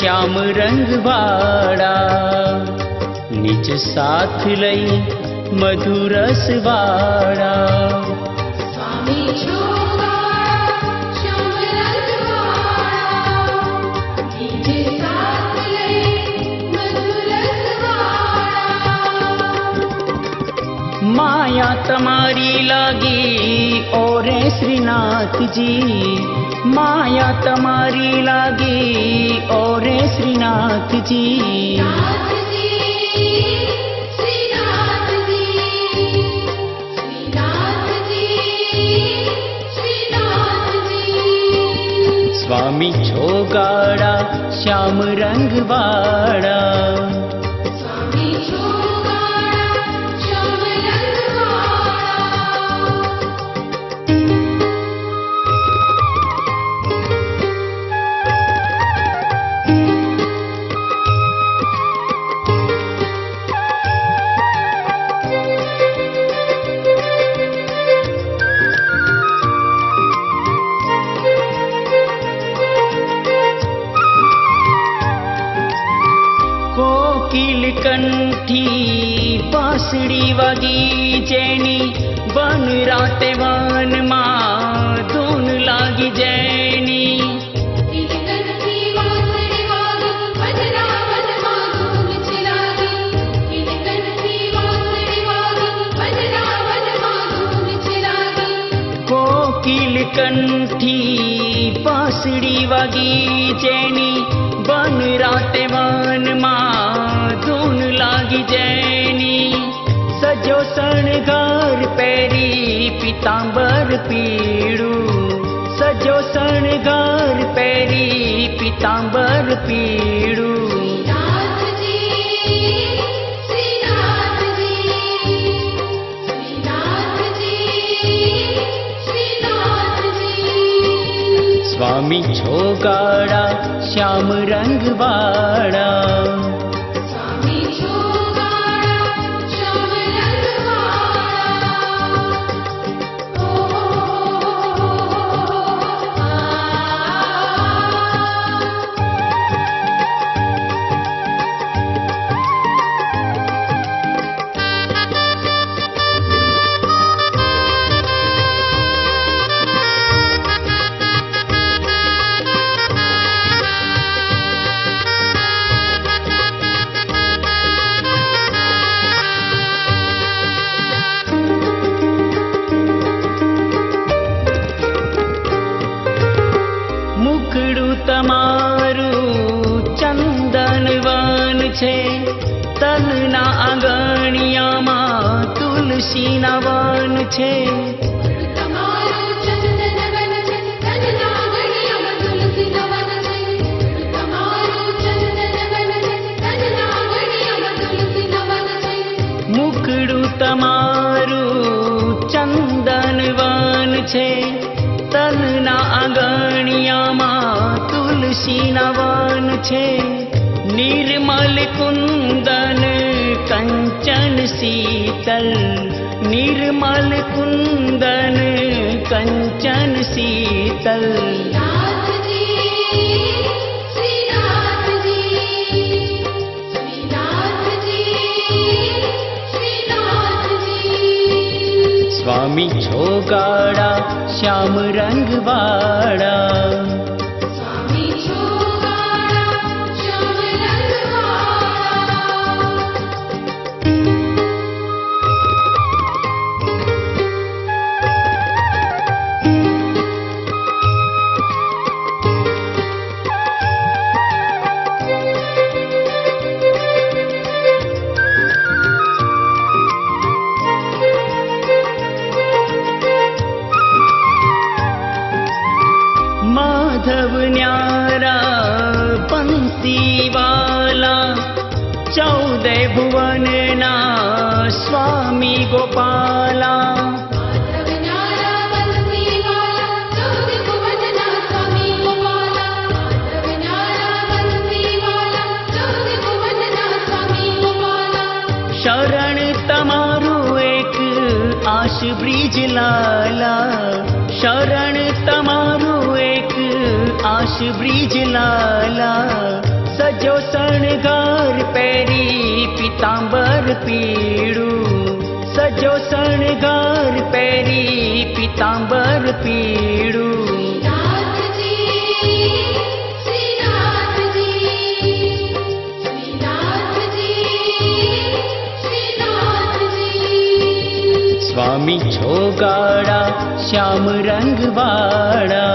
श्याम रंगवाड़ा, निज साथ लई मधुरस वाड़ा। स्वामी छोगाड़ा श्याम रंगवाड़ा, निज साथ लई मधुरस वाड़ा। माया तमारी लागी ओरे श्रीनाथ जी, माया तमारी लागी ओरे श्रीनाथ जी। नाथ जी, श्रीनाथ जी, श्रीनाथ जी, श्रीनाथ जी। स्वामी छोगाड़ा श्याम रंगवाड़ा, स्वामी छोगाड़ा श्याम रंगवाड़ा। कोकिल कंठी बांसुरी वागी जैनी, वन राते वन मां धून लागी जैनी। किलकंठी बांसुरी वागी भजरा वन मां धूम चिरागी, किलकंठी बांसुरी वागी भजरा वन मां धूम चिरागी। कोकिल कंठी बांसुरी वागी जैनी, वन राते वन मां धून लागी जैनी। सजो शणगार पैरी पीतांबर पीड़ू, सजो शणगार पैरी पीतांबर पीड़ू। श्रीनाथ जी, श्रीनाथ जी, श्रीनाथ जी, श्रीनाथ जी। स्वामी छोगाड़ा श्याम रंगवाड़ा, स्वामी छोगाड़ा श्याम रंगवाड़ा। ओ आ। મુખડું તમારું ચંદનવન છે, તલના આંગણિયામાં તુલસીના વન છે। તમારું ચંદન વન છે, તનના આંગણિયામાં તુલસીના વન છે। તમારું ચંદન વન છે, તનના આંગણિયામાં તુલસીના વન છે। મુખડું તમારું ચંદનવન છે, તલના આંગણિયામાં તુલસીના વન છે। નિર્મલ કુંદન કંચન શીતલ, નિર્મલ કુંદન કંચન શીતલ। શ્રીનાથ જી, શ્રીનાથ જી, શ્રીનાથ જી, શ્રીનાથ જી। स्वामी छोगाड़ा श्याम रंगवाड़ा, स्वामी छोगाड़ा श्याम रंगवाड़ा। माधव न्यारा बंसी वाला, 14 भुवन ना स्वामी गोपाला। माधव न्यारा बंसी वाला, 14 भुवन ना स्वामी गोपाला। माधव न्यारा बंसी वाला, 14 भुवन ना स्वामी गोपाला। शरण तमारू एक आश ब्रिज लाला, शरण तमारू एक आश ब्रिज लाला। शणगार पेरी पीतांबर पीड़ू, सजो शणगार पेरी पीतांबर पीड़ू। श्रीनाथ जी, श्रीनाथ जी, श्रीनाथ जी, श्रीनाथ जी। स्वामी छोगाड़ा श्याम रंग वाड़ा,